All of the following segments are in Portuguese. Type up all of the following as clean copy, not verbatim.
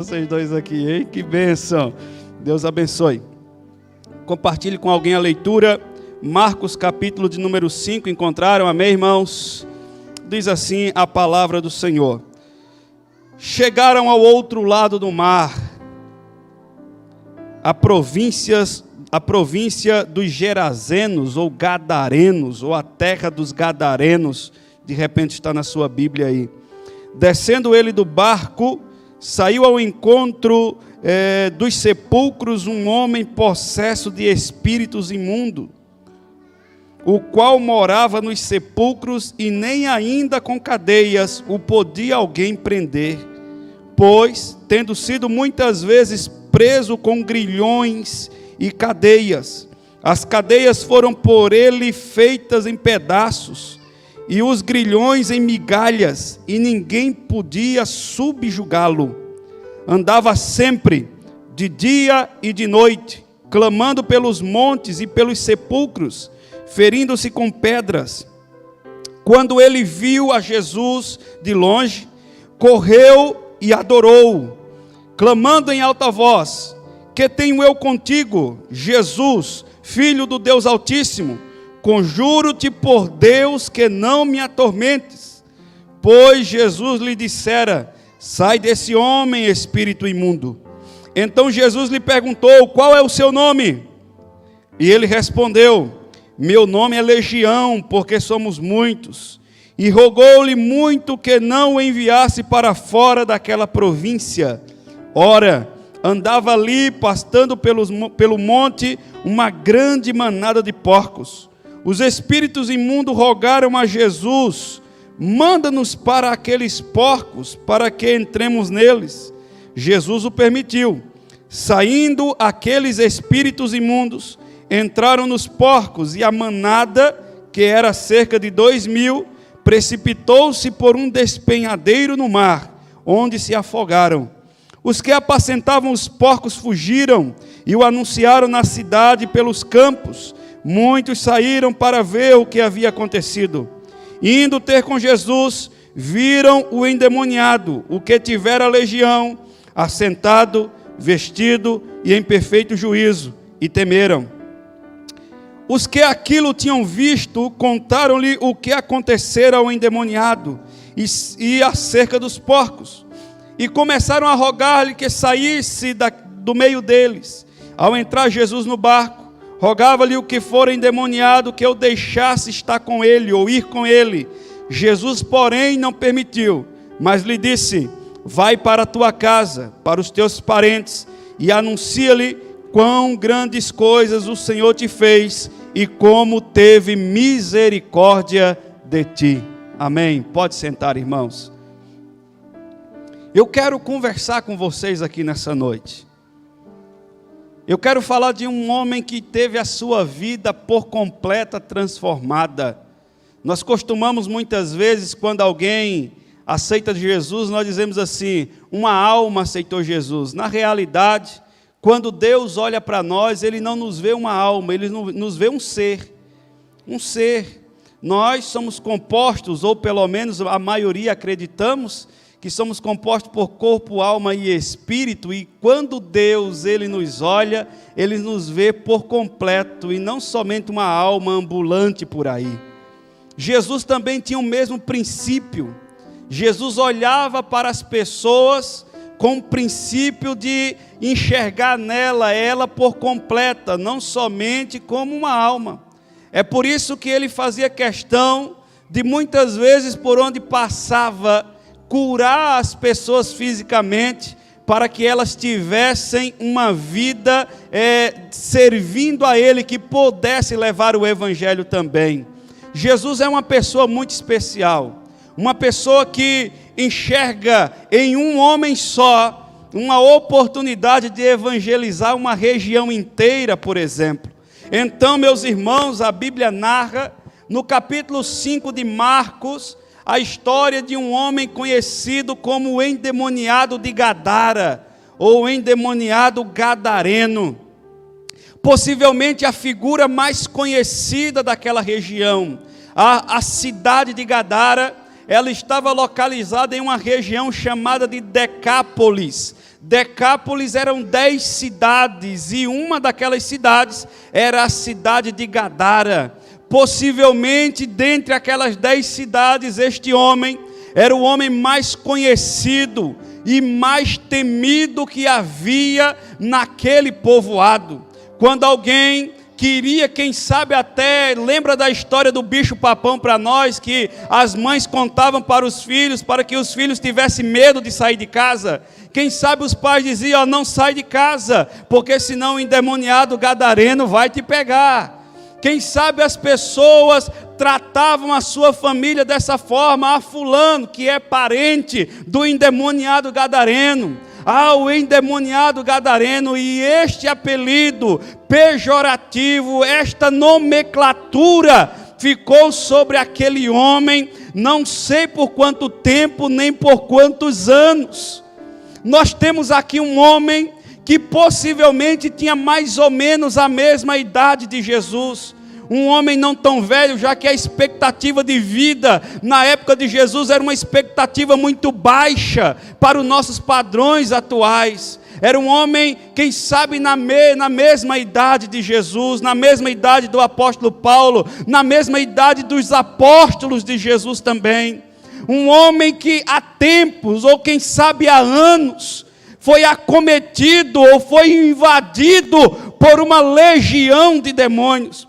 Vocês dois aqui, hein? Que bênção. Deus abençoe. Compartilhe com alguém a leitura. Marcos capítulo de número 5. Encontraram? Amém, irmãos? Diz assim a palavra do Senhor. Chegaram ao outro lado do mar, a província dos Gerazenos, ou Gadarenos, ou a terra dos Gadarenos. De repente está na sua Bíblia aí. Descendo ele do barco, saiu ao encontro dos sepulcros um homem possesso de espíritos imundos, o qual morava nos sepulcros, e nem ainda com cadeias o podia alguém prender, pois, tendo sido muitas vezes preso com grilhões e cadeias, as cadeias foram por ele feitas em pedaços, e os grilhões em migalhas, e ninguém podia subjugá-lo. Andava sempre, de dia e de noite, clamando pelos montes e pelos sepulcros, ferindo-se com pedras. Quando ele viu a Jesus de longe, correu e adorou, clamando em alta voz: que tenho eu contigo, Jesus, Filho do Deus Altíssimo? Conjuro-te por Deus que não me atormentes. Pois Jesus lhe dissera: sai desse homem, espírito imundo. Então Jesus lhe perguntou: qual é o seu nome? E ele respondeu: meu nome é Legião, porque somos muitos. E rogou-lhe muito que não o enviasse para fora daquela província. Ora, andava ali, pastando pelo monte, uma grande manada de porcos. Os espíritos imundos rogaram a Jesus: manda-nos para aqueles porcos, para que entremos neles. Jesus o permitiu. Saindo aqueles espíritos imundos, entraram nos porcos, e a manada, que era cerca de 2.000, precipitou-se por um despenhadeiro no mar, onde se afogaram. Os que apacentavam os porcos fugiram e o anunciaram na cidade e pelos campos. Muitos saíram para ver o que havia acontecido. Indo ter com Jesus, viram o endemoniado, o que tivera legião, assentado, vestido e em perfeito juízo, e temeram. Os que aquilo tinham visto, contaram-lhe o que acontecera ao endemoniado e acerca dos porcos, e começaram a rogar-lhe que saísse do meio deles. Ao entrar Jesus no barco, rogava-lhe o que fora endemoniado que o deixasse estar com ele, ou ir com ele. Jesus, porém, não permitiu, mas lhe disse: vai para a tua casa, para os teus parentes, e anuncia-lhe quão grandes coisas o Senhor te fez, e como teve misericórdia de ti. Amém. Pode sentar, irmãos. Eu quero conversar com vocês aqui nessa noite. Eu quero falar de um homem que teve a sua vida por completa transformada. Nós costumamos muitas vezes, quando alguém aceita Jesus, nós dizemos assim: uma alma aceitou Jesus. Na realidade, quando Deus olha para nós, Ele não nos vê uma alma, Ele nos vê um ser. Um ser. Nós somos compostos, ou pelo menos a maioria acreditamos, que somos compostos por corpo, alma e espírito, e quando Deus ele nos olha, Ele nos vê por completo, e não somente uma alma ambulante por aí. Jesus também tinha o mesmo princípio. Jesus olhava para as pessoas com o princípio de enxergar ela por completa, não somente como uma alma. É por isso que Ele fazia questão de, muitas vezes, por onde passava, curar as pessoas fisicamente, para que elas tivessem uma vida servindo a Ele, que pudesse levar o Evangelho também. Jesus é uma pessoa muito especial, uma pessoa que enxerga em um homem só uma oportunidade de evangelizar uma região inteira, por exemplo. Então, meus irmãos, a Bíblia narra, no capítulo 5 de Marcos, a história de um homem conhecido como o endemoniado de Gadara, ou endemoniado gadareno. Possivelmente a figura mais conhecida daquela região. A cidade de Gadara ela estava localizada em uma região chamada de Decápolis. Decápolis eram 10 cidades, e uma daquelas cidades era a cidade de Gadara. Possivelmente, dentre aquelas 10 cidades, este homem era o homem mais conhecido e mais temido que havia naquele povoado. Quando alguém queria, quem sabe até, lembra da história do bicho-papão para nós, que as mães contavam para os filhos, para que os filhos tivessem medo de sair de casa? Quem sabe os pais diziam: não sai de casa, porque senão o endemoniado gadareno vai te pegar. Quem sabe as pessoas tratavam a sua família dessa forma: fulano, que é parente do endemoniado gadareno. O endemoniado gadareno. E este apelido pejorativo, esta nomenclatura ficou sobre aquele homem, não sei por quanto tempo, nem por quantos anos. Nós temos aqui um homem que possivelmente tinha mais ou menos a mesma idade de Jesus. Um homem não tão velho, já que a expectativa de vida na época de Jesus era uma expectativa muito baixa para os nossos padrões atuais. Era um homem, quem sabe, na mesma idade de Jesus, na mesma idade do apóstolo Paulo, na mesma idade dos apóstolos de Jesus também. Um homem que há tempos, ou quem sabe há anos, foi acometido ou foi invadido por uma legião de demônios.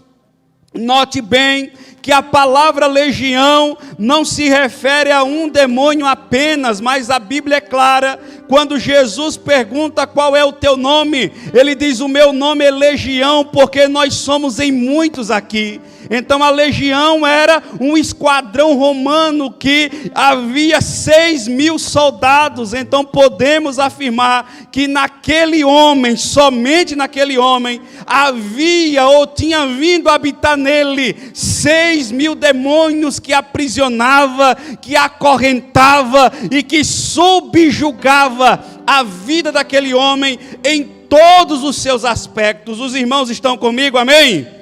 Note bem que a palavra legião não se refere a um demônio apenas, mas a Bíblia é clara. Quando Jesus pergunta: qual é o teu nome? Ele diz: o meu nome é legião, porque nós somos em muitos aqui. Então a legião era um esquadrão romano que havia 6.000 soldados. Então podemos afirmar que naquele homem, somente naquele homem, havia ou tinha vindo habitar nele 6.000 demônios que aprisionava, que acorrentava e que subjugava a vida daquele homem em todos os seus aspectos. Os irmãos estão comigo, amém?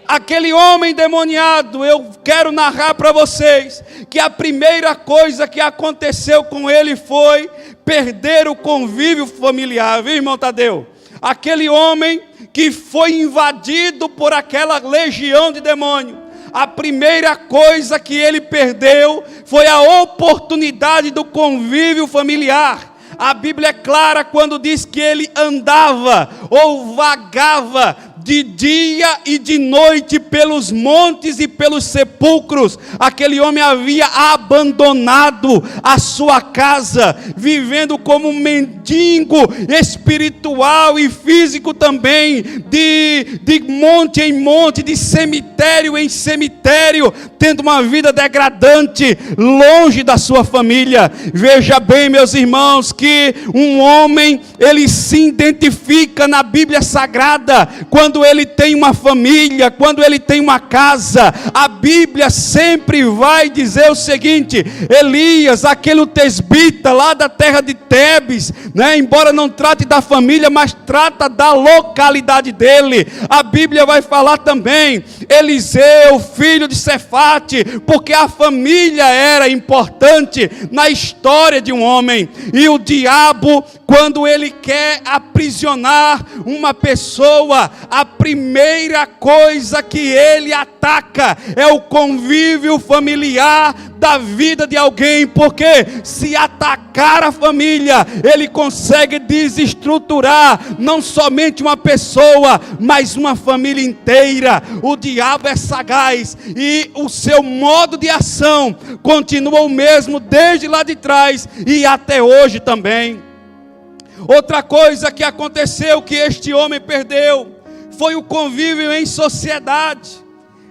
Aquele homem endemoniado, eu quero narrar para vocês que a primeira coisa que aconteceu com ele foi perder o convívio familiar, viu, irmão Tadeu? Aquele homem que foi invadido por aquela legião de demônio, a primeira coisa que ele perdeu foi a oportunidade do convívio familiar. A Bíblia é clara quando diz que ele andava ou vagava de dia e de noite pelos montes e pelos sepulcros. Aquele homem havia abandonado a sua casa, vivendo como um mendigo espiritual e físico também, de monte em monte, de cemitério em cemitério, tendo uma vida degradante, longe da sua família. Veja bem, meus irmãos, que um homem, ele se identifica na Bíblia Sagrada quando ele tem uma família, quando ele tem uma casa. A Bíblia sempre vai dizer o seguinte: Elias, aquele tesbita lá da terra de Tebes, embora não trate da família, mas trata da localidade dele. A Bíblia vai falar também Eliseu, filho de Cefate, porque a família era importante na história de um homem. E o diabo, quando ele quer aprisionar uma pessoa, a primeira coisa que ele ataca é o convívio familiar da vida de alguém, porque se atacar a família, ele consegue desestruturar não somente uma pessoa, mas uma família inteira. O diabo é sagaz e o seu modo de ação continua o mesmo desde lá de trás e até hoje também. Outra coisa que aconteceu, que este homem perdeu, foi o convívio em sociedade.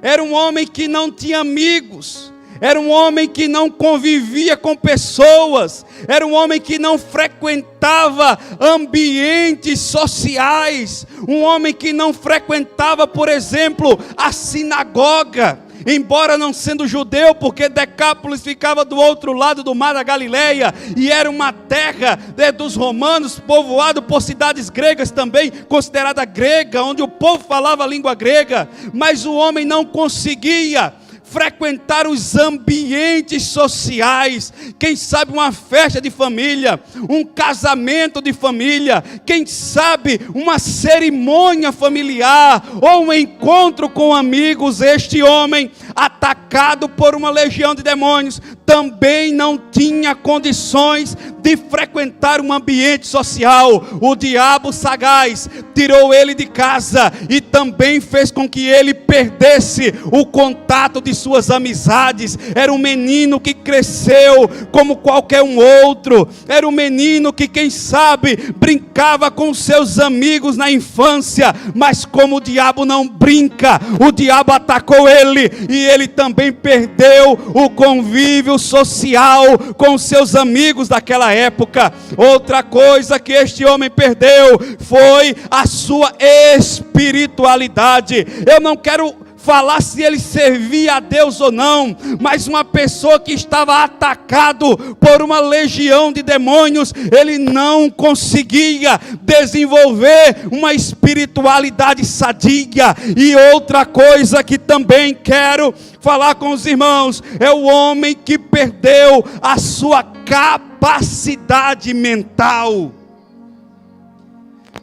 Era um homem que não tinha amigos, era um homem que não convivia com pessoas, era um homem que não frequentava ambientes sociais, um homem que não frequentava, por exemplo, a sinagoga. Embora não sendo judeu, porque Decápolis ficava do outro lado do mar da Galileia, e era uma terra dos romanos, povoado por cidades gregas também, considerada grega, onde o povo falava a língua grega, mas o homem não conseguia frequentar os ambientes sociais, quem sabe uma festa de família, um casamento de família, quem sabe uma cerimônia familiar, ou um encontro com amigos. Este homem, atacado por uma legião de demônios, também não tinha condições de frequentar um ambiente social. O diabo sagaz tirou ele de casa e também fez com que ele perdesse o contato de suas amizades. Era um menino que cresceu como qualquer um outro, era um menino que, quem sabe, brincava com seus amigos na infância, mas como o diabo não brinca, o diabo atacou ele, e ele também perdeu o convívio social com seus amigos daquela época. Outra coisa que este homem perdeu foi a sua espiritualidade. Eu não quero falar se ele servia a Deus ou não, mas uma pessoa que estava atacado por uma legião de demônios, ele não conseguia desenvolver uma espiritualidade sadia. E outra coisa que também quero falar com os irmãos, é o homem que perdeu a sua capacidade mental,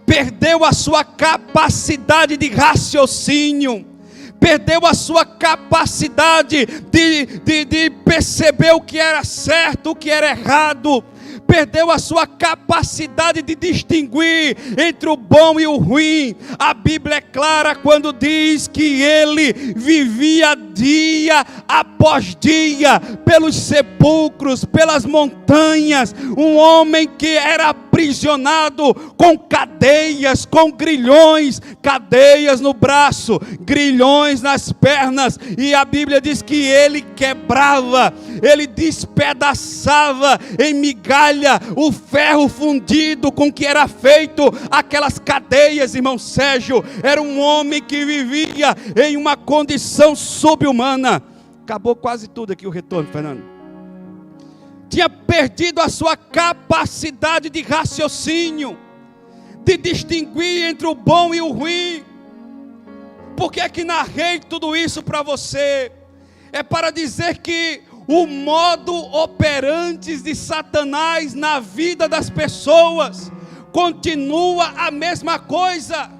perdeu a sua capacidade de raciocínio, perdeu a sua capacidade de perceber o que era certo, o que era errado, perdeu a sua capacidade de distinguir entre o bom e o ruim. A Bíblia é clara quando diz que ele vivia dia após dia pelos sepulcros, pelas montanhas, um homem que era aprisionado com cadeias, com grilhões, cadeias no braço, grilhões nas pernas, e a Bíblia diz que ele quebrava, ele despedaçava em migalha o ferro fundido com que era feito aquelas cadeias. Irmão Sérgio, era um homem que vivia em uma condição subhumana. Acabou quase tudo aqui o retorno, Fernando. Tinha perdido a sua capacidade de raciocínio, de distinguir entre o bom e o ruim. Por que é que narrei tudo isso para você? É para dizer que o modo operante de Satanás na vida das pessoas continua a mesma coisa.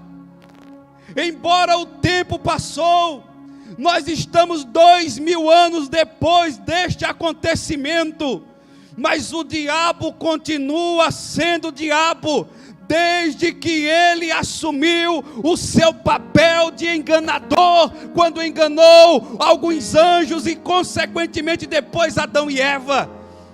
Embora o tempo passou, nós estamos 2000 anos depois deste acontecimento, mas o diabo continua sendo diabo, desde que ele assumiu o seu papel de enganador, quando enganou alguns anjos e consequentemente depois Adão e Eva.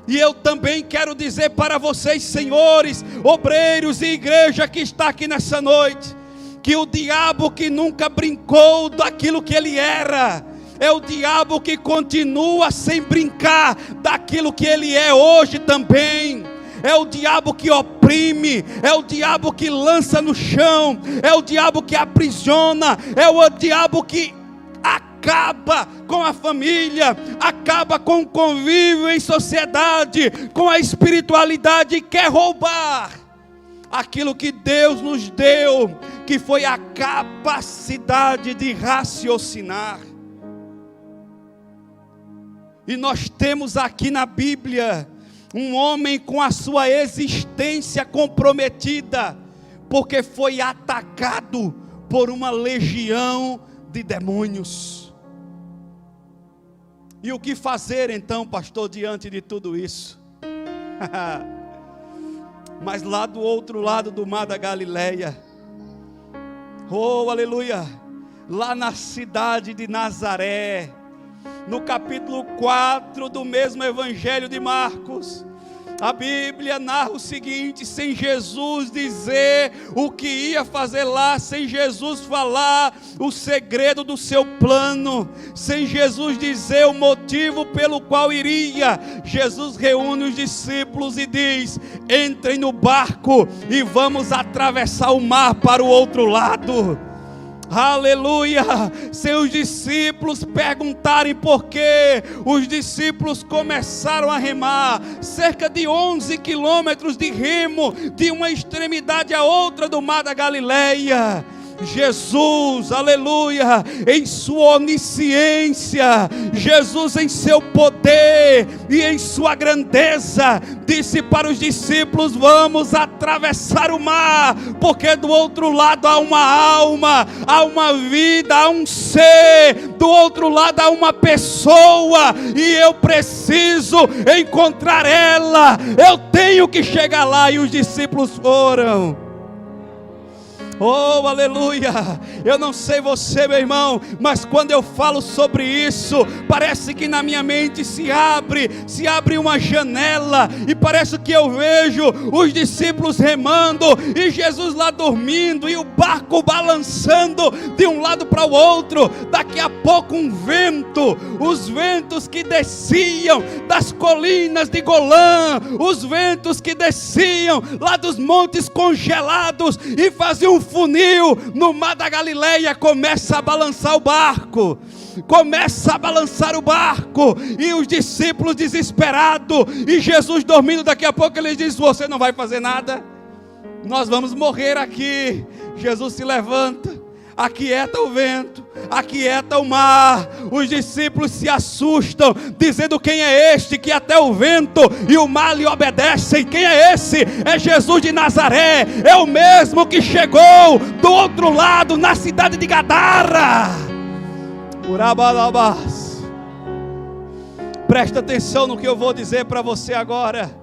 E eu também quero dizer para vocês, senhores, obreiros e igreja que está aqui nessa noite, que o diabo que nunca brincou daquilo que ele era, é o diabo que continua sem brincar daquilo que ele é hoje também. É o diabo que oprime, é o diabo que lança no chão, é o diabo que aprisiona, é o diabo que acaba com a família, acaba com o convívio em sociedade, com a espiritualidade, e quer roubar aquilo que Deus nos deu, que foi a capacidade de raciocinar. E nós temos aqui na Bíblia um homem com a sua existência comprometida, porque foi atacado por uma legião de demônios. E o que fazer então, pastor, diante de tudo isso? Mas lá do outro lado do mar da Galileia, oh aleluia, lá na cidade de Nazaré, no capítulo 4 do mesmo evangelho de Marcos, a Bíblia narra o seguinte: sem Jesus dizer o que ia fazer lá, sem Jesus falar o segredo do seu plano, sem Jesus dizer o motivo pelo qual iria, Jesus reúne os discípulos e diz: entrem no barco e vamos atravessar o mar para o outro lado. Aleluia! Seus discípulos perguntarem por quê, os discípulos começaram a remar, cerca de 11 quilômetros de remo, de uma extremidade à outra do mar da Galileia. Jesus, aleluia, em sua onisciência, Jesus em seu poder e em sua grandeza, disse para os discípulos: vamos atravessar o mar, porque do outro lado há uma alma, há uma vida, há um ser, do outro lado há uma pessoa, e eu preciso encontrar ela, eu tenho que chegar lá. E os discípulos foram. Oh, aleluia. Eu não sei você, meu irmão, mas quando eu falo sobre isso, parece que na minha mente se abre uma janela, e parece que eu vejo os discípulos remando, e Jesus lá dormindo, e o barco balançando de um lado para o outro. Daqui a pouco um vento, os ventos que desciam das colinas de Golã, os ventos que desciam lá dos montes congelados e faziam funil no mar da Galileia, começa a balançar o barco, e os discípulos desesperados, e Jesus dormindo. Daqui a pouco ele diz: você não vai fazer nada, nós vamos morrer aqui. Jesus se levanta, aquieta o vento, aquieta o mar. Os discípulos se assustam, dizendo: quem é este que até o vento e o mar lhe obedecem? Quem é esse? É Jesus de Nazaré, é o mesmo que chegou do outro lado, na cidade de Gadara. Urabalabás. Presta atenção no que eu vou dizer para você agora.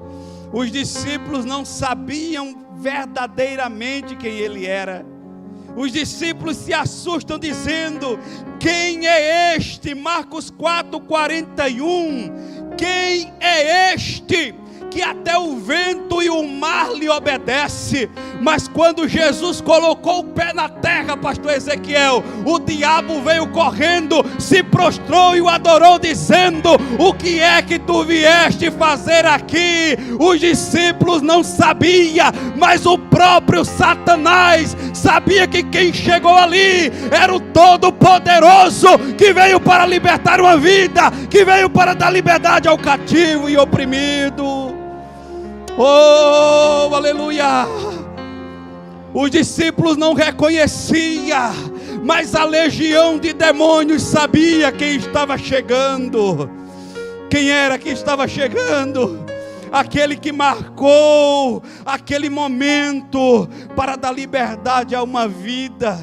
Os discípulos não sabiam verdadeiramente quem ele era. Os discípulos se assustam dizendo: quem é este? Marcos 4:41. Quem é este que até o vento e o mar lhe obedece? Mas quando Jesus colocou o pé na terra, pastor Ezequiel, o diabo veio correndo, se prostrou e o adorou, dizendo: o que é que tu vieste fazer aqui? Os discípulos não sabiam, mas o próprio Satanás sabia que quem chegou ali era o Todo-Poderoso, que veio para libertar uma vida, que veio para dar liberdade ao cativo e oprimido. Oh, aleluia! Os discípulos não reconheciam, mas a legião de demônios sabia quem estava chegando. Quem era que estava chegando? Aquele que marcou aquele momento para dar liberdade a uma vida,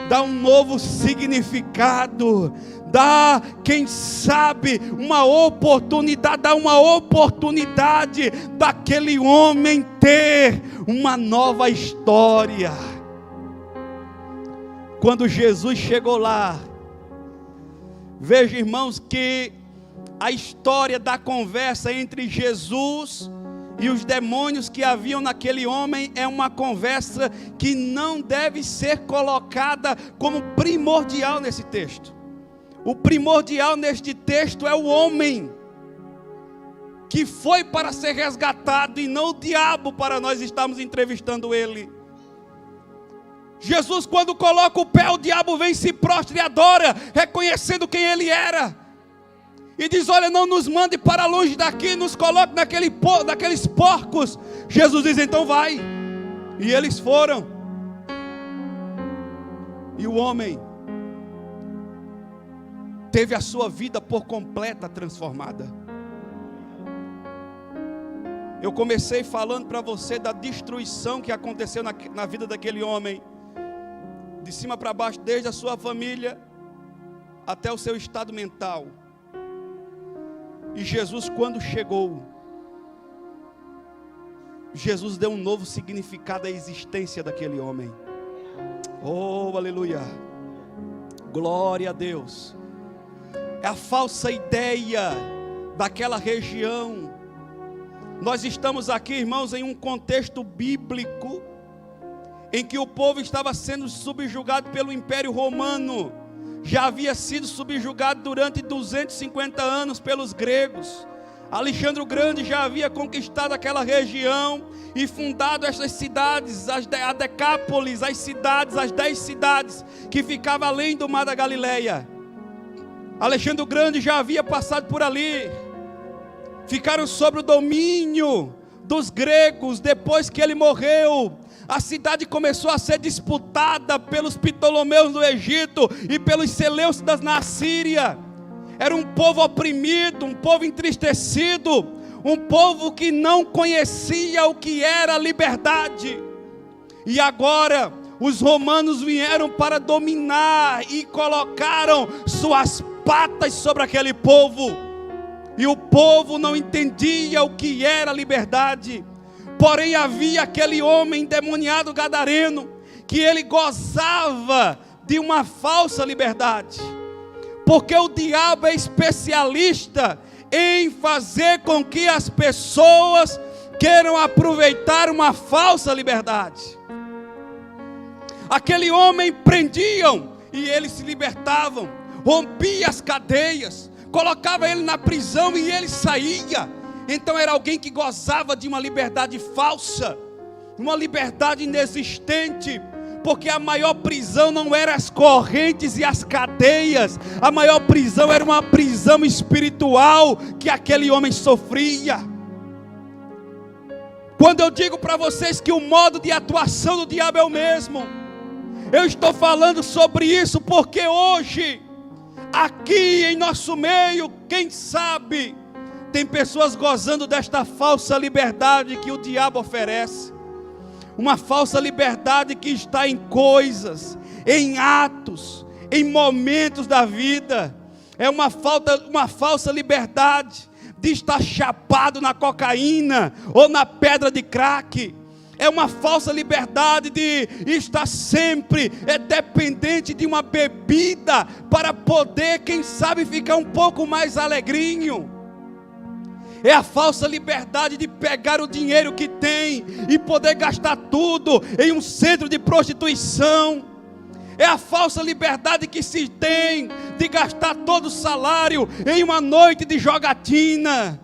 dar um novo significado, dá, quem sabe, uma oportunidade, dá uma oportunidade daquele homem ter uma nova história. Quando Jesus chegou lá, veja, irmãos, que a história da conversa entre Jesus e os demônios que haviam naquele homem é uma conversa que não deve ser colocada como primordial nesse texto. O primordial neste texto é o homem que foi para ser resgatado, e não o diabo para nós estarmos entrevistando ele. Jesus, quando coloca o pé, o diabo vem, se prostra e adora, reconhecendo quem ele era, e diz: olha, não nos mande para longe daqui, nos coloque naqueles porcos. Jesus diz: então vai. E eles foram. E o homem teve a sua vida por completa transformada. Eu comecei falando para você da destruição que aconteceu na vida daquele homem, de cima para baixo, desde a sua família até o seu estado mental. E Jesus, quando chegou, Jesus deu um novo significado à existência daquele homem. Oh, aleluia! Glória a Deus! É a falsa ideia daquela região. Nós estamos aqui, irmãos, em um contexto bíblico, em que o povo estava sendo subjugado pelo Império Romano. Já havia sido subjugado durante 250 anos pelos gregos. Alexandre o Grande já havia conquistado aquela região e fundado essas cidades, a Decápolis, as 10 cidades que ficavam além do mar da Galileia. Alexandre o Grande já havia passado por ali. Ficaram sob o domínio dos gregos. Depois que ele morreu, a cidade começou a ser disputada pelos Ptolomeus do Egito e pelos Seleucidas na Síria. Era um povo oprimido, um povo entristecido, um povo que não conhecia o que era liberdade. E agora os romanos vieram para dominar e colocaram suas patas sobre aquele povo. E o povo não entendia o que era liberdade. Porém havia aquele homem endemoniado gadareno, que ele gozava de uma falsa liberdade. Porque o diabo é especialista em fazer com que as pessoas queiram aproveitar uma falsa liberdade. Aquele homem prendiam e eles se libertavam, rompia as cadeias, colocava ele na prisão e ele saía. Então era alguém que gozava de uma liberdade falsa, uma liberdade inexistente, porque a maior prisão não eram as correntes e as cadeias, a maior prisão era uma prisão espiritual que aquele homem sofria. Quando eu digo para vocês que o modo de atuação do diabo é o mesmo, eu estou falando sobre isso porque hoje, aqui em nosso meio, quem sabe, tem pessoas gozando desta falsa liberdade que o diabo oferece. Uma falsa liberdade que está em coisas, em atos, em momentos da vida. É uma falsa liberdade de estar chapado na cocaína ou na pedra de crack. É uma falsa liberdade de estar sempre dependente de uma bebida para poder, quem sabe, ficar um pouco mais alegrinho. É a falsa liberdade de pegar o dinheiro que tem e poder gastar tudo em um centro de prostituição. É a falsa liberdade que se tem de gastar todo o salário em uma noite de jogatina.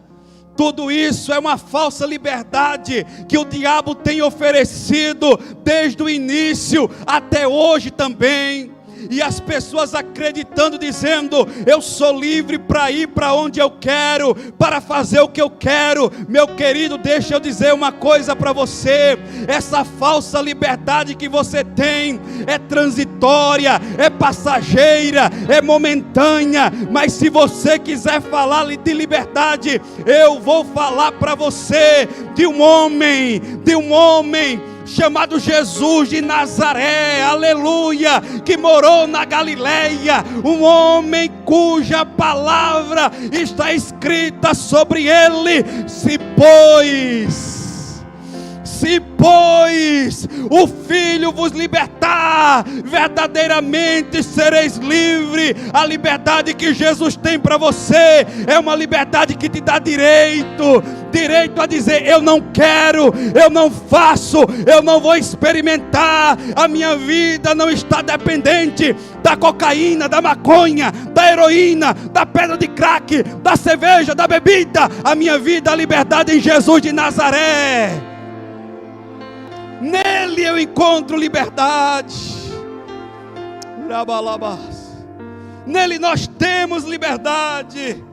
Tudo isso é uma falsa liberdade que o diabo tem oferecido desde o início até hoje também. E as pessoas acreditando, dizendo: eu sou livre para ir para onde eu quero, para fazer o que eu quero. Meu querido, deixa eu dizer uma coisa para você: essa falsa liberdade que você tem é transitória, é passageira, é momentânea. Mas se você quiser falar de liberdade, eu vou falar para você de um homem chamado Jesus de Nazaré, aleluia, que morou na Galileia, um homem cuja palavra está escrita sobre ele: se pois o Filho vos libertar, verdadeiramente sereis livres. A liberdade que Jesus tem para você é uma liberdade que te dá direito a dizer: eu não quero, eu não faço, eu não vou experimentar. A minha vida não está dependente da cocaína, da maconha, da heroína, da pedra de crack, da cerveja, da bebida. A minha vida, a liberdade em Jesus de Nazaré. Nele eu encontro liberdade. Nele nós temos liberdade.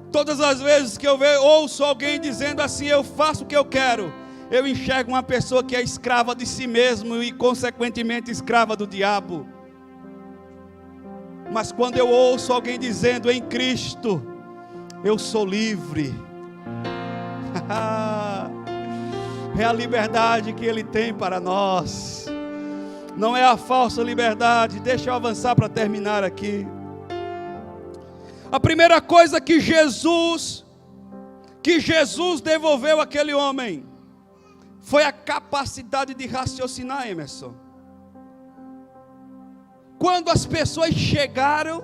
Todas as vezes que eu ouço alguém dizendo assim: eu faço o que eu quero, eu enxergo uma pessoa que é escrava de si mesmo e consequentemente escrava do diabo. Mas quando eu ouço alguém dizendo: em Cristo eu sou livre, é a liberdade que Ele tem para nós, não é a falsa liberdade. Deixa eu avançar para terminar aqui. A primeira coisa que Jesus devolveu àquele homem foi a capacidade de raciocinar, Emerson. Quando as pessoas chegaram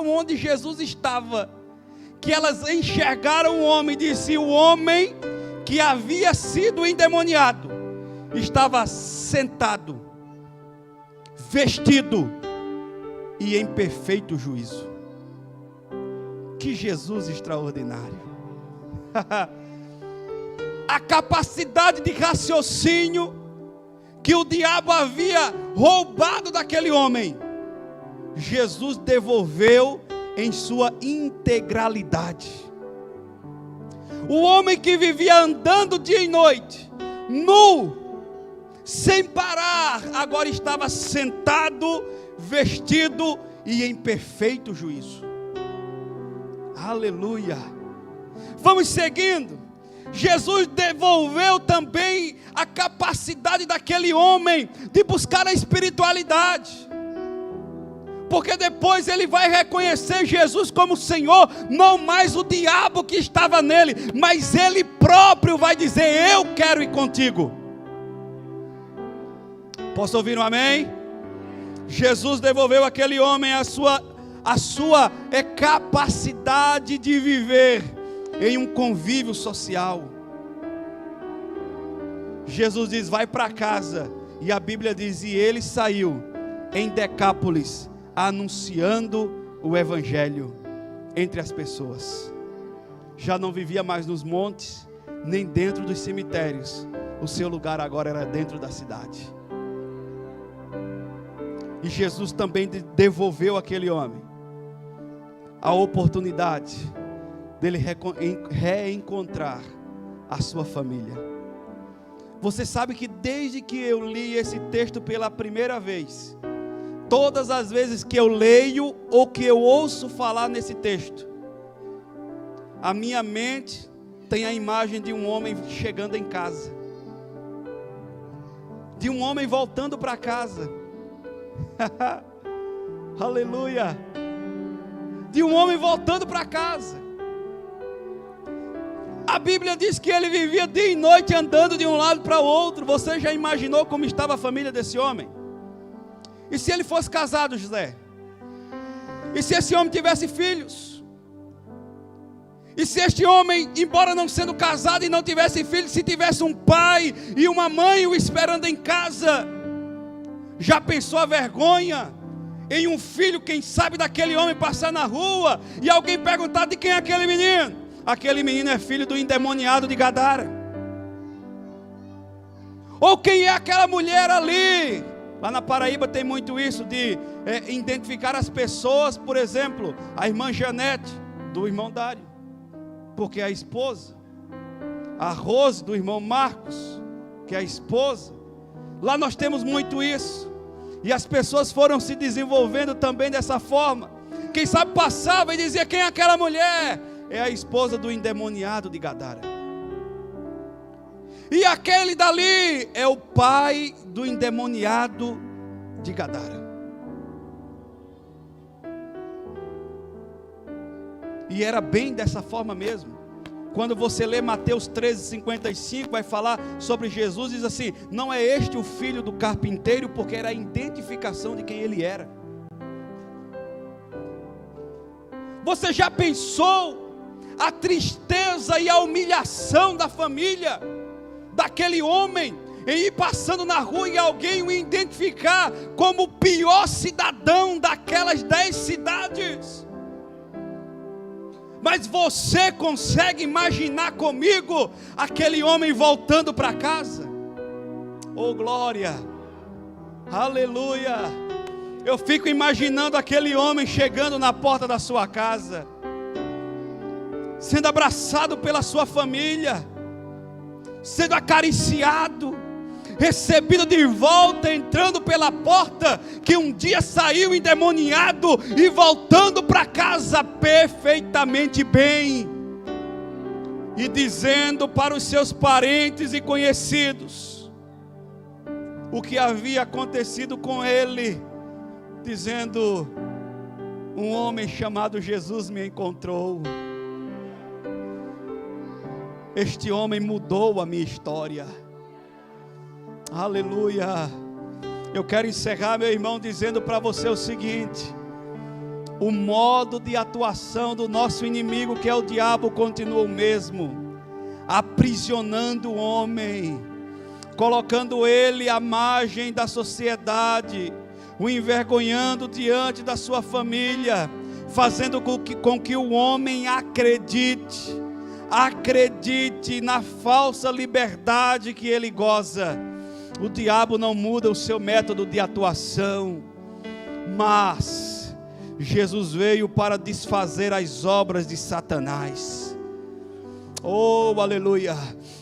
onde Jesus estava, que elas enxergaram o homem, disse: o homem que havia sido endemoniado estava sentado, vestido e em perfeito juízo. Que Jesus extraordinário! A capacidade de raciocínio que o diabo havia roubado daquele homem, Jesus devolveu em sua integralidade. O homem que vivia andando dia e noite, nu, sem parar, agora estava sentado, vestido e em perfeito juízo. Aleluia. Vamos seguindo. Jesus devolveu também a capacidade daquele homem de buscar a espiritualidade, porque depois ele vai reconhecer Jesus como Senhor, não mais o diabo que estava nele, mas ele próprio vai dizer: eu quero ir contigo. Posso ouvir um amém? Jesus devolveu àquele homem a sua capacidade de viver em um convívio social. Jesus diz: vai para casa. E a Bíblia diz: e ele saiu em Decápolis, anunciando o Evangelho entre as pessoas. Já não vivia mais nos montes, nem dentro dos cemitérios. O seu lugar agora era dentro da cidade. E Jesus também devolveu àquele homem a oportunidade dele reencontrar a sua família. Você sabe que desde que eu li esse texto pela primeira vez, todas as vezes que eu leio ou que eu ouço falar nesse texto, a minha mente tem a imagem de um homem chegando em casa, de um homem voltando para casa. Aleluia. De um homem voltando para casa. A Bíblia diz que ele vivia dia e noite andando de um lado para o outro. Você já imaginou como estava a família desse homem? E se ele fosse casado, José? E se esse homem tivesse filhos? E se este homem, embora não sendo casado e não tivesse filhos, se tivesse um pai e uma mãe o esperando em casa? Já pensou a vergonha em um filho, quem sabe, daquele homem passar na rua e alguém perguntar: de quem é aquele menino? Aquele menino é filho do endemoniado de Gadara. Ou quem é aquela mulher ali? Lá na Paraíba tem muito isso de identificar as pessoas. Por exemplo, a irmã Janete do irmão Dário, porque é a esposa. A Rose do irmão Marcos, que é a esposa. Lá nós temos muito isso. E as pessoas foram se desenvolvendo também dessa forma. Quem sabe passava e dizia: quem é aquela mulher? É a esposa do endemoniado de Gadara. E aquele dali é o pai do endemoniado de Gadara. E era bem dessa forma mesmo. Quando você lê Mateus 13:55, vai falar sobre Jesus, diz assim: não é este o filho do carpinteiro, porque era a identificação de quem ele era. Você já pensou a tristeza e a humilhação da família daquele homem em ir passando na rua e alguém o identificar como o pior cidadão daquelas 10 cidades? Mas você consegue imaginar comigo aquele homem voltando para casa? Oh glória, aleluia. Eu fico imaginando aquele homem chegando na porta da sua casa, sendo abraçado pela sua família, sendo acariciado, recebido de volta, entrando pela porta que um dia saiu endemoniado e voltando para casa perfeitamente bem, e dizendo para os seus parentes e conhecidos o que havia acontecido com ele, dizendo: um homem chamado Jesus me encontrou. Este homem mudou a minha história. Aleluia. Eu quero encerrar, meu irmão, dizendo para você o seguinte: o modo de atuação do nosso inimigo, que é o diabo, continua o mesmo, aprisionando o homem, colocando ele à margem da sociedade, o envergonhando diante da sua família, fazendo com que o homem acredite na falsa liberdade que ele goza. O diabo não muda o seu método de atuação, mas Jesus veio para desfazer as obras de Satanás. Oh, aleluia.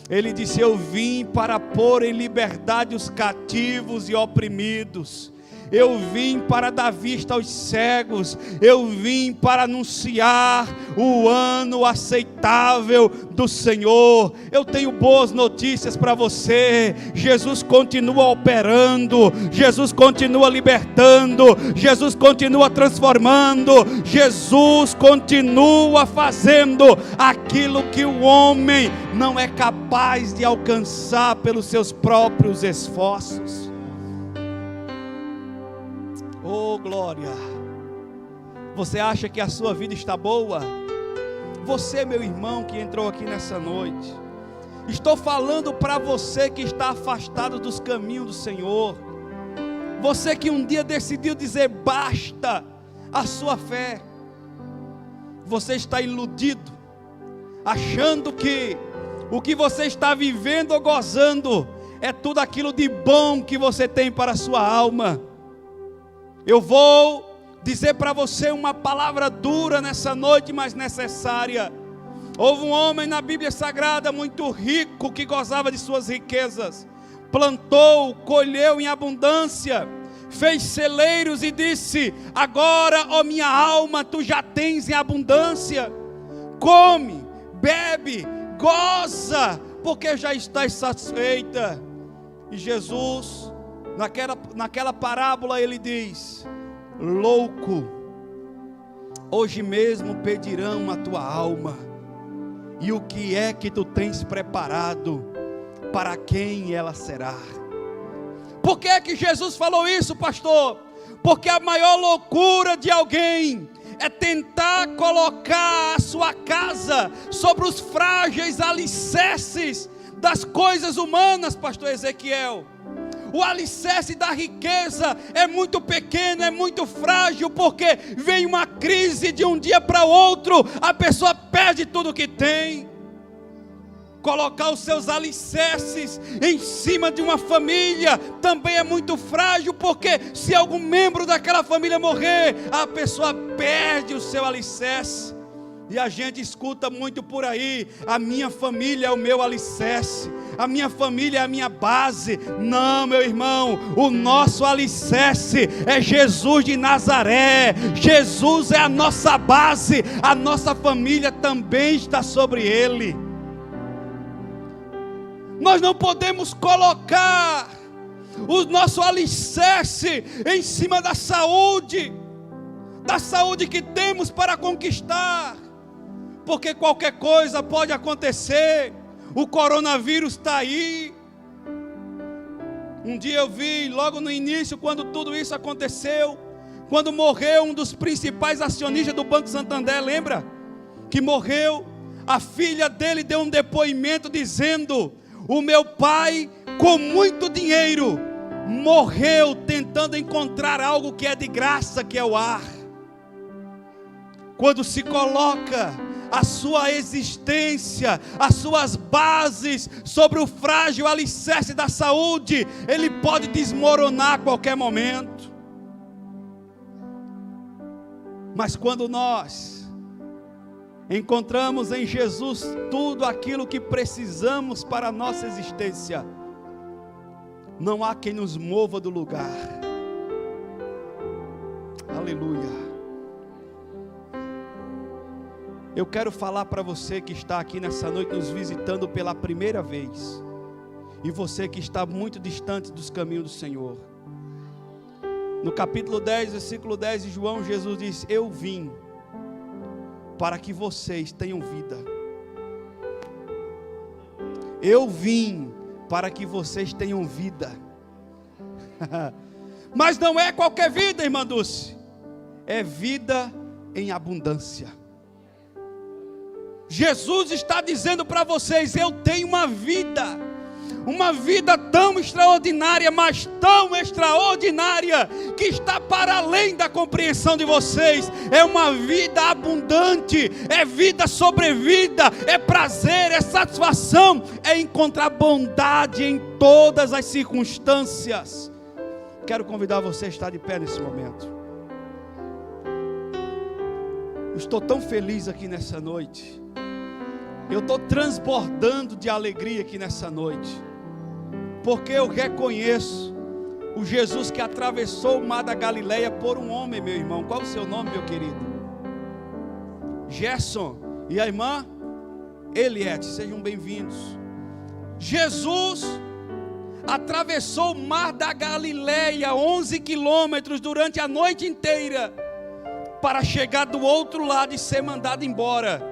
Ele disse: eu vim para pôr em liberdade os cativos e oprimidos. Eu vim para dar vista aos cegos. Eu vim para anunciar o ano aceitável do Senhor. Eu tenho boas notícias para você. Jesus continua operando. Jesus continua libertando. Jesus continua transformando. Jesus continua fazendo aquilo que o homem não é capaz de alcançar pelos seus próprios esforços. Oh, glória! Você acha que a sua vida está boa? Você, meu irmão, que entrou aqui nessa noite, estou falando para você que está afastado dos caminhos do Senhor. Você que um dia decidiu dizer basta à sua fé. Você está iludido, achando que o que você está vivendo ou gozando é tudo aquilo de bom que você tem para a sua alma. Eu vou dizer para você uma palavra dura nessa noite, mas necessária. Houve um homem na Bíblia Sagrada muito rico, que gozava de suas riquezas. Plantou, colheu em abundância, fez celeiros e disse: agora, ó minha alma, tu já tens em abundância. Come, bebe, goza, porque já estás satisfeita. E Jesus, naquela parábola, ele diz: louco, hoje mesmo pedirão a tua alma, e o que é que tu tens preparado, para quem ela será? Por que é que Jesus falou isso, pastor? Porque a maior loucura de alguém é tentar colocar a sua casa sobre os frágeis alicerces das coisas humanas, pastor Ezequiel. O alicerce da riqueza é muito pequeno, é muito frágil, porque vem uma crise de um dia para o outro, a pessoa perde tudo que tem. Colocar os seus alicerces em cima de uma família também é muito frágil, porque se algum membro daquela família morrer, a pessoa perde o seu alicerce. E a gente escuta muito por aí: a minha família é o meu alicerce, a minha família é a minha base. Não, meu irmão, o nosso alicerce é Jesus de Nazaré. Jesus é a nossa base, a nossa família também está sobre Ele. Nós não podemos colocar o nosso alicerce em cima da saúde que temos para conquistar, porque qualquer coisa pode acontecer. O coronavírus está aí. Um dia eu vi, logo no início, quando tudo isso aconteceu, quando morreu um dos principais acionistas do Banco Santander, lembra? Que morreu, a filha dele deu um depoimento dizendo: o meu pai, com muito dinheiro, morreu tentando encontrar algo que é de graça, que é o ar. Quando se coloca a sua existência, as suas bases sobre o frágil alicerce da saúde, ele pode desmoronar a qualquer momento. Mas quando nós encontramos em Jesus tudo aquilo que precisamos para a nossa existência, não há quem nos mova do lugar. Aleluia. Eu quero falar para você que está aqui nessa noite nos visitando pela primeira vez, e você que está muito distante dos caminhos do Senhor. No capítulo 10, versículo 10 de João, Jesus diz: eu vim para que vocês tenham vida. Eu vim para que vocês tenham vida. Mas não é qualquer vida, irmã Dulce, é vida em abundância. Jesus está dizendo para vocês: eu tenho uma vida tão extraordinária, mas tão extraordinária, que está para além da compreensão de vocês. É uma vida abundante, é vida sobre vida, é prazer, é satisfação, é encontrar bondade em todas as circunstâncias. Quero convidar você a estar de pé nesse momento. Eu estou tão feliz aqui nessa noite, Eu estou transbordando de alegria aqui nessa noite, porque eu reconheço o Jesus que atravessou o mar da Galileia por um homem, meu irmão. Qual o seu nome, meu querido? Gerson. E a irmã Eliette, sejam bem-vindos. Jesus atravessou o mar da Galileia, 11 quilômetros durante a noite inteira, para chegar do outro lado e ser mandado embora,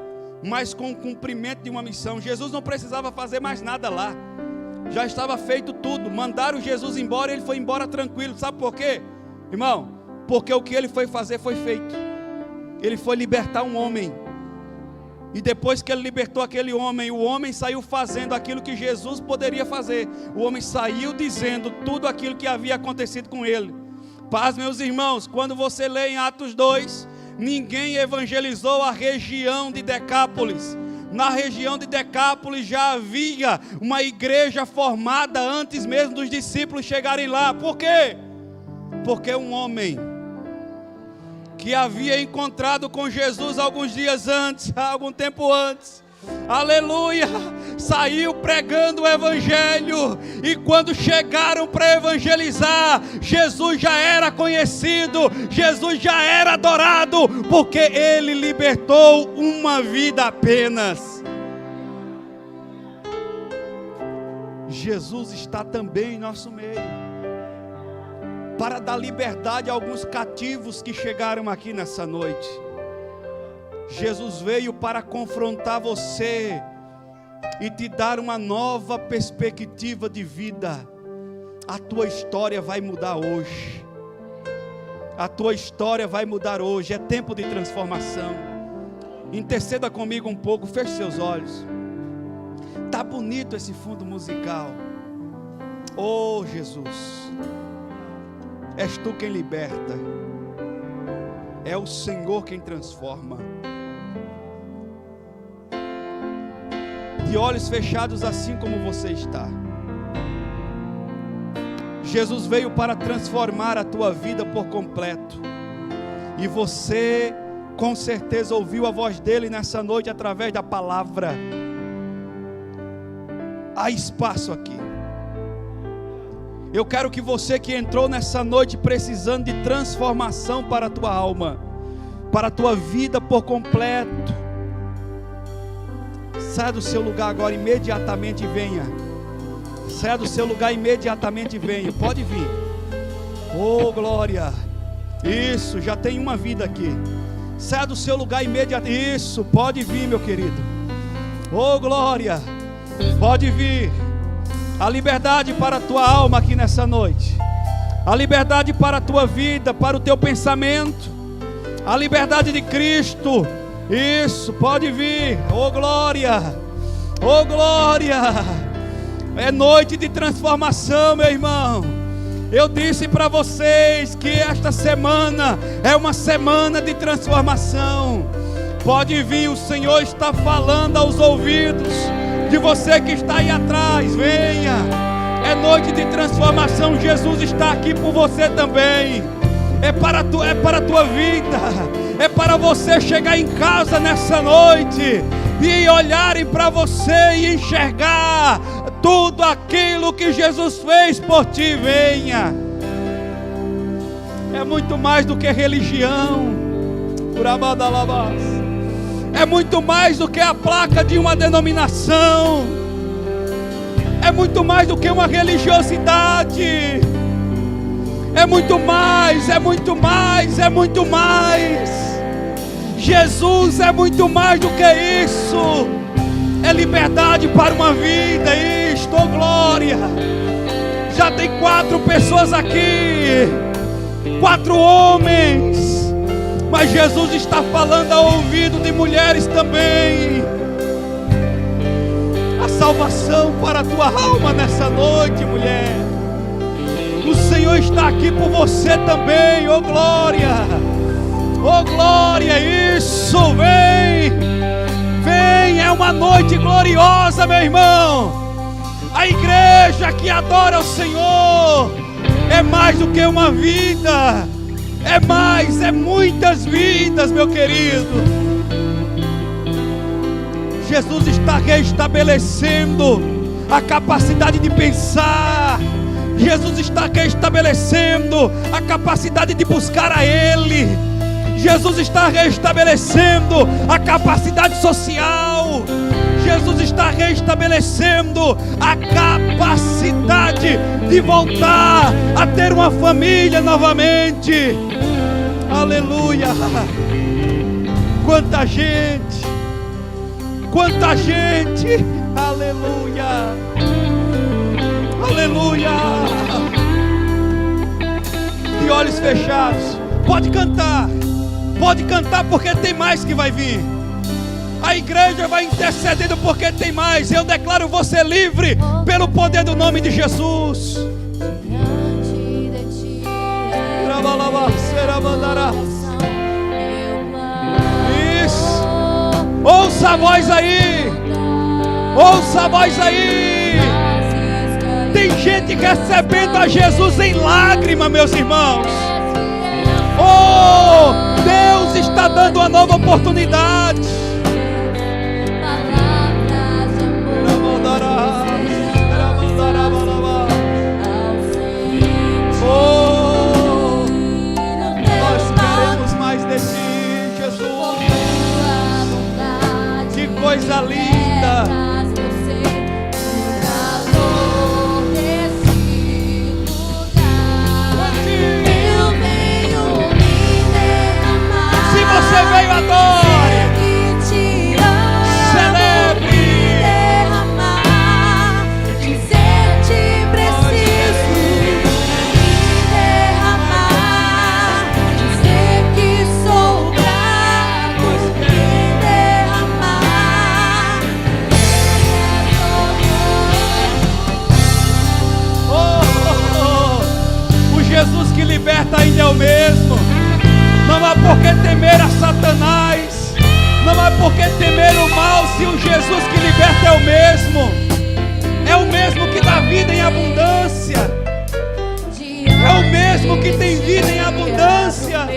mas com o cumprimento de uma missão. Jesus não precisava fazer mais nada lá, já estava feito tudo. Mandaram Jesus embora, ele foi embora tranquilo. Sabe por quê, irmão? Porque o que ele foi fazer foi feito. Ele foi libertar um homem, e depois que ele libertou aquele homem, o homem saiu fazendo aquilo que Jesus poderia fazer. O homem saiu dizendo tudo aquilo que havia acontecido com ele. Paz, meus irmãos, quando você lê em Atos 2, ninguém evangelizou a região de Decápolis. Na região de Decápolis já havia uma igreja formada antes mesmo dos discípulos chegarem lá. Por quê? Porque um homem que havia encontrado com Jesus alguns dias antes, algum tempo antes, aleluia, saiu pregando o evangelho, e quando chegaram para evangelizar, Jesus já era conhecido, Jesus já era adorado, porque ele libertou uma vida apenas. Jesus está também em nosso meio, para dar liberdade a alguns cativos que chegaram aqui nessa noite. Jesus veio para confrontar você e te dar uma nova perspectiva de vida. A tua história vai mudar hoje. A tua história vai mudar hoje. É tempo de transformação. Interceda comigo um pouco, feche seus olhos. Tá bonito esse fundo musical. Oh Jesus, és tu quem liberta, é o Senhor quem transforma. De olhos fechados, assim como você está, Jesus veio para transformar a tua vida por completo, e você com certeza ouviu a voz dele nessa noite através da palavra. Há espaço aqui. Eu quero que você que entrou nessa noite precisando de transformação para a tua alma, para a tua vida por completo, saia do seu lugar agora imediatamente e venha. Saia do seu lugar imediatamente e venha. Pode vir. Oh glória. Isso, já tem uma vida aqui. Saia do seu lugar imediatamente. Isso, pode vir, meu querido. Oh glória. Pode vir. A liberdade para a tua alma aqui nessa noite, a liberdade para a tua vida, para o teu pensamento, a liberdade de Cristo. Isso, pode vir. Oh glória, oh glória. É noite de transformação, meu irmão. Eu disse para vocês que esta semana é uma semana de transformação. Pode vir, o Senhor está falando aos ouvidos de você que está aí atrás. Venha, é noite de transformação. Jesus está aqui por você também. É para a tua vida. É para você chegar em casa nessa noite e olharem para você e enxergar tudo aquilo que Jesus fez por ti. Venha. É muito mais do que religião. Por amada alabança. É muito mais do que a placa de uma denominação. É muito mais do que uma religiosidade. É muito mais, é muito mais, é muito mais. Jesus é muito mais do que isso. É liberdade para uma vida. Isto, oh glória. Já tem 4 pessoas aqui, 4 homens. Mas Jesus está falando ao ouvido de mulheres também. A salvação para a tua alma nessa noite, mulher. O Senhor está aqui por você também. Oh glória, oh glória. Isso, vem, vem. É uma noite gloriosa, meu irmão. A igreja que adora o Senhor é mais do que uma vida. É mais, é muitas vidas, meu querido. Jesus está restabelecendo a capacidade de pensar. Jesus está restabelecendo a capacidade de buscar a Ele. Jesus está restabelecendo a capacidade social. Jesus está restabelecendo a capacidade de voltar a ter uma família novamente. Aleluia! Quanta gente! Quanta gente! Aleluia! Aleluia! De olhos fechados, pode cantar porque tem mais que vai vir. A igreja vai intercedendo porque tem mais. Eu declaro você livre pelo poder do nome de Jesus. Isso. Ouça a voz aí. Ouça a voz aí. Tem gente recebendo a Jesus em lágrima, meus irmãos. Oh, Deus está dando uma nova oportunidade. Oh, nós queremos mais de Ti, Jesus. Que coisa linda. Você veio, adore, celebre, derramar, dizer te preciso, me derramar, dizer que sou grato, me derramar, o Jesus que liberta ainda é o mesmo. Não há por que temer a Satanás. Não há por que temer o mal, se o Jesus que liberta é o mesmo. É o mesmo que dá vida em abundância. É o mesmo que tem vida em abundância.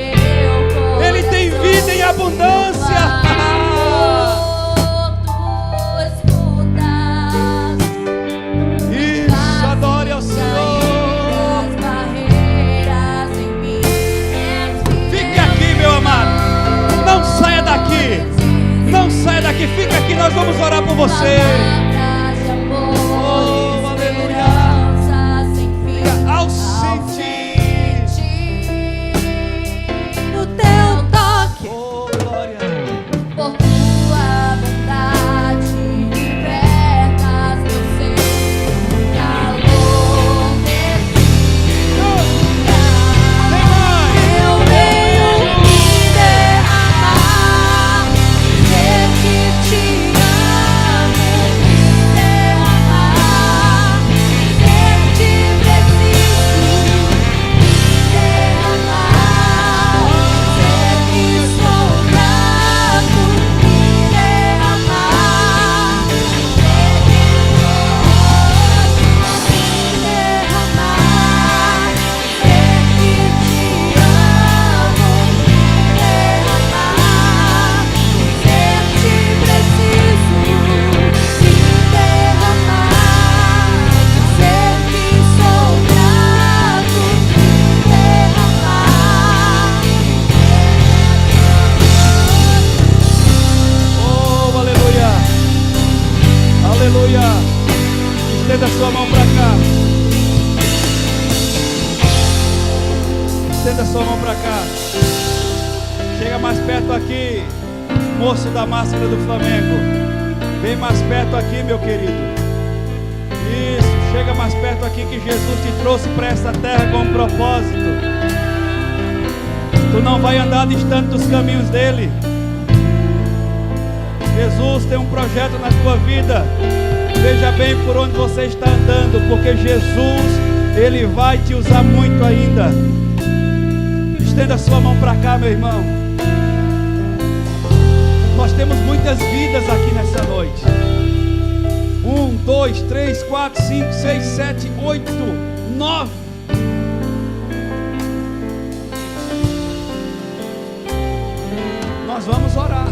Ele tem vida em abundância. Isso, adore ao Senhor. Não saia daqui. Não saia daqui. Fica aqui, nós vamos orar por você. Oh, aleluia. Fica ao sentir no teu toque. Oh, glória. Por tua bondade, libertas meu ser, calor desse lugar. Eu venho me derramar, dizer que te amo, me derramar, dizer que preciso, me derramar, dizer que sou grato, me derramar, dizer que gosto, me derramar, dizer que te amo, me derramar, dizer que preciso, me derramar, dizer que sou grato, me derramar. Oh, aleluia. Aleluia. Estenda sua mão para cá. Estenda sua mão para cá. Chega mais perto aqui, moço da máscara do Flamengo. Vem mais perto aqui, meu querido. Isso, chega mais perto aqui, que Jesus te trouxe para essa terra com um propósito. Tu não vai andar distante dos caminhos dele. Jesus tem um projeto na tua vida. Veja bem por onde você está andando, porque Jesus, Ele vai te usar muito ainda. Estenda sua mão para cá, meu irmão. Nós temos muitas vidas aqui nessa noite. 1, 2, 3, 4, 5, 6, 7, 8, 9. Nós vamos orar.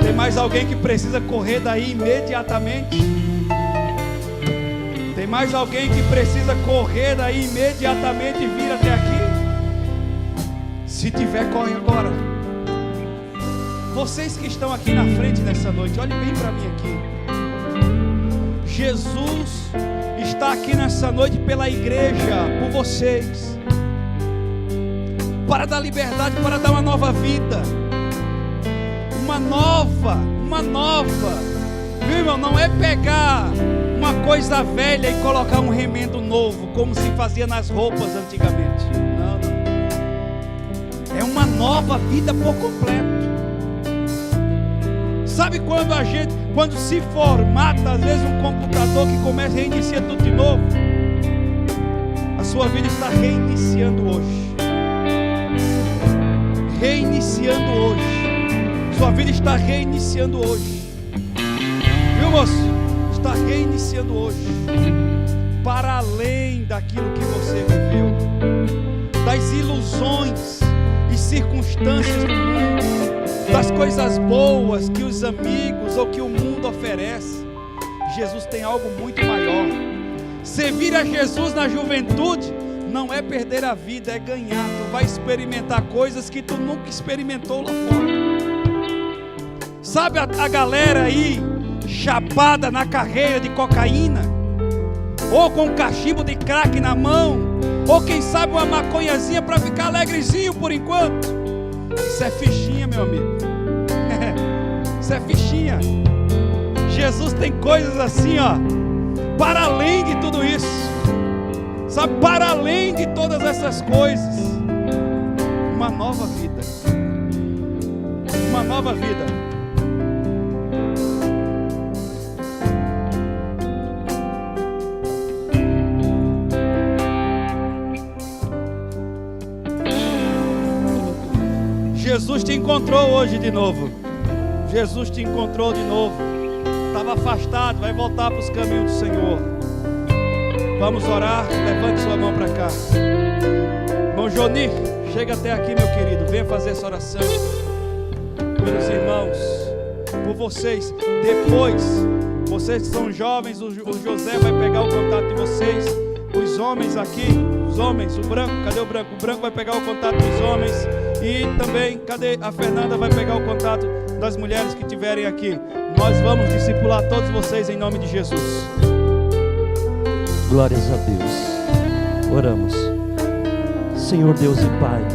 Tem mais alguém que precisa correr daí imediatamente? Tem mais alguém que precisa correr daí imediatamente e vir até aqui? Se tiver, corre agora. Vocês que estão aqui na frente nessa noite, olhem bem para mim aqui. Jesus está aqui nessa noite pela igreja, por vocês, para dar liberdade, para dar uma nova vida. Uma nova. Viu, irmão? Não é pegar uma coisa velha e colocar um remendo novo, como se fazia nas roupas antigamente. Não. É uma nova vida por completo. Sabe quando se formata, às vezes, um computador que começa a reiniciar tudo de novo? A sua vida está reiniciando hoje. Reiniciando hoje. Sua vida está reiniciando hoje. Viu, moço? Está reiniciando hoje. Para além daquilo que você viveu, das ilusões e circunstâncias do mundo, das coisas boas que os amigos ou que o mundo oferece. Jesus tem algo muito maior. Servir a Jesus na juventude não é perder a vida, é ganhar. Tu vai experimentar coisas que tu nunca experimentou lá fora. Sabe a galera aí chapada na carreira de cocaína, ou com um cachimbo de crack na mão, ou quem sabe uma maconhazinha para ficar alegrezinho por enquanto? Isso é fichinha, meu amigo. Isso é fichinha. Jesus tem coisas assim, ó, para além de tudo isso, sabe, para além de todas essas coisas, uma nova vida. Uma nova vida. Jesus te encontrou hoje de novo. Jesus te encontrou de novo. Estava afastado, vai voltar para os caminhos do Senhor. Vamos orar. Levante sua mão para cá. Irmão Joni, chega até aqui, meu querido. Venha fazer essa oração pelos irmãos, por vocês. Depois, vocês que são jovens, o José vai pegar o contato de vocês. Os homens aqui, os homens, o branco, cadê o branco? O branco vai pegar o contato dos homens. E também, cadê a Fernanda? Vai pegar o contato das mulheres que estiverem aqui. Nós vamos discipular todos vocês em nome de Jesus. Glórias a Deus. Oramos. Senhor Deus e Pai,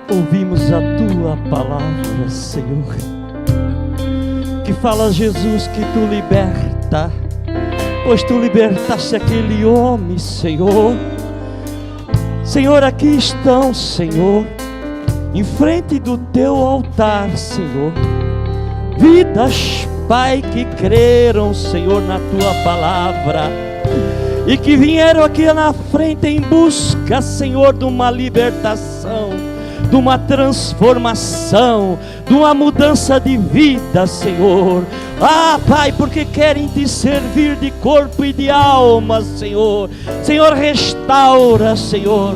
ouvimos a Tua palavra, Senhor, que fala, Jesus, que Tu liberta, pois Tu libertaste aquele homem, Senhor. Senhor, aqui estão, Senhor, em frente do Teu altar, Senhor, vidas, Pai, que creram, Senhor, na Tua palavra e que vieram aqui na frente em busca, Senhor, de uma libertação, de uma transformação, de uma mudança de vida, Senhor. Ah, Pai, porque querem Te servir de corpo e de alma, Senhor. Senhor, restaura, Senhor,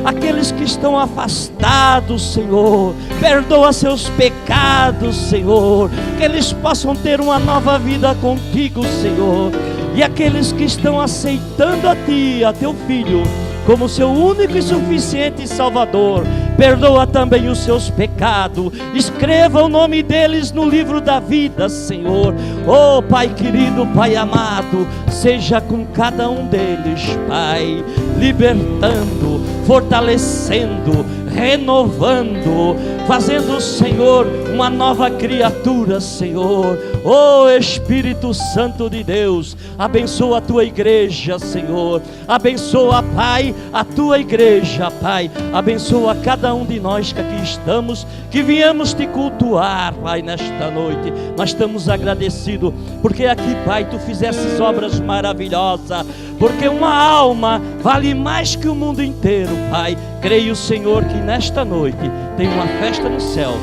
aqueles que estão afastados, Senhor. Perdoa seus pecados, Senhor, que eles possam ter uma nova vida contigo, Senhor. E aqueles que estão aceitando a Ti, a Teu Filho, como seu único e suficiente Salvador, perdoa também os seus pecados. Escreva o nome deles no livro da vida, Senhor. Oh, Pai querido, Pai amado, seja com cada um deles, Pai, libertando, fortalecendo, renovando, fazendo, Senhor, uma nova criatura, Senhor. Oh, Espírito Santo de Deus, abençoa a Tua igreja, Senhor. Abençoa, Pai, a Tua igreja, Pai. Abençoa cada um de nós que aqui estamos, que viemos Te cultuar, Pai, nesta noite. Nós estamos agradecidos, porque aqui, Pai, Tu fizesses obras maravilhosas, porque uma alma vale mais que o mundo inteiro, Pai. Creio, Senhor, que nesta noite tem uma festa no céu,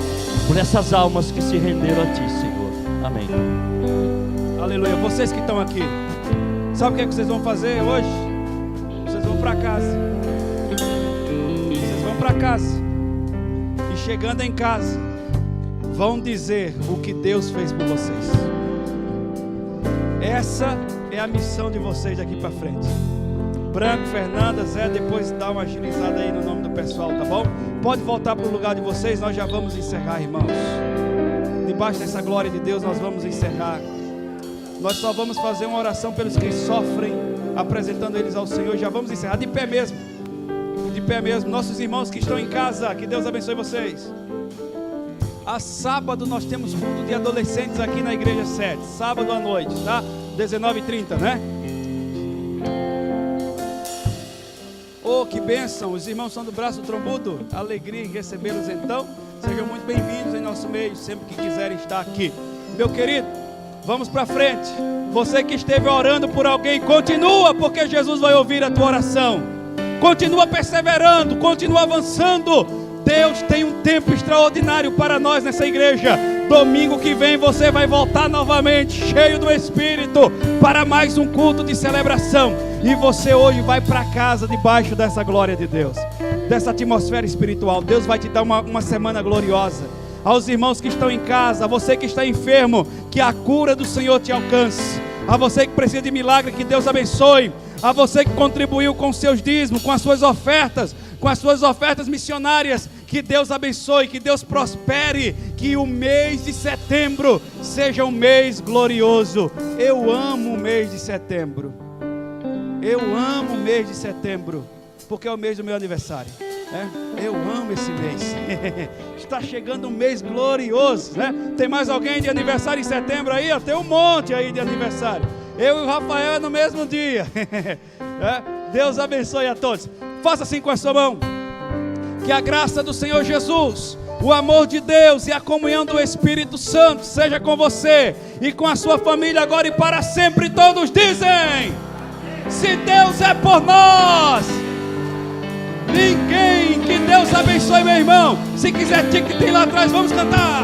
por essas almas que se renderam a Ti, Senhor. Amém. Aleluia. Vocês que estão aqui, sabe o que é que vocês vão fazer hoje? Vocês vão para casa. Vocês vão para casa. E chegando em casa, vão dizer o que Deus fez por vocês. Essa é a missão de vocês daqui para frente. Branco, Fernanda, Zé, depois dá uma agilizada aí no nome do pessoal, tá bom? Pode voltar para o lugar de vocês, nós já vamos encerrar, irmãos. Debaixo dessa glória de Deus nós vamos encerrar. Nós só vamos fazer uma oração pelos que sofrem, apresentando eles ao Senhor. Já vamos encerrar de pé mesmo. De pé mesmo. Nossos irmãos que estão em casa, que Deus abençoe vocês. A sábado nós temos culto de adolescentes aqui na Igreja 7. Sábado à noite, tá? 19h30, né? Oh, que bênção. Os irmãos são do Braço Trombudo. Alegria em recebê-los então. Sejam muito bem-vindos em nosso meio, sempre que quiserem estar aqui. Meu querido, vamos para frente. Você que esteve orando por alguém, continua, porque Jesus vai ouvir a tua oração. Continua perseverando, continua avançando. Deus tem um tempo extraordinário para nós nessa igreja. Domingo que vem você vai voltar novamente, cheio do Espírito, para mais um culto de celebração. E você hoje vai para casa debaixo dessa glória de Deus, dessa atmosfera espiritual. Deus vai te dar uma semana gloriosa. Aos irmãos que estão em casa, a você que está enfermo, que a cura do Senhor te alcance. A você que precisa de milagre, que Deus abençoe. A você que contribuiu com seus dízimos, com as suas ofertas missionárias, que Deus abençoe, que Deus prospere, que o mês de setembro seja um mês glorioso. Eu amo o mês de setembro. Eu amo o mês de setembro, porque é o mês do meu aniversário. Eu amo esse mês. Está chegando um mês glorioso, né? Tem mais alguém de aniversário em setembro aí? Tem um monte aí de aniversário. Eu e o Rafael é no mesmo dia. Deus abençoe a todos. Faça assim com a sua mão. Que a graça do Senhor Jesus, o amor de Deus e a comunhão do Espírito Santo seja com você e com a sua família agora e para sempre. Todos dizem: se Deus é por nós, ninguém. Que Deus abençoe, meu irmão. Se quiser, tem lá atrás, vamos cantar.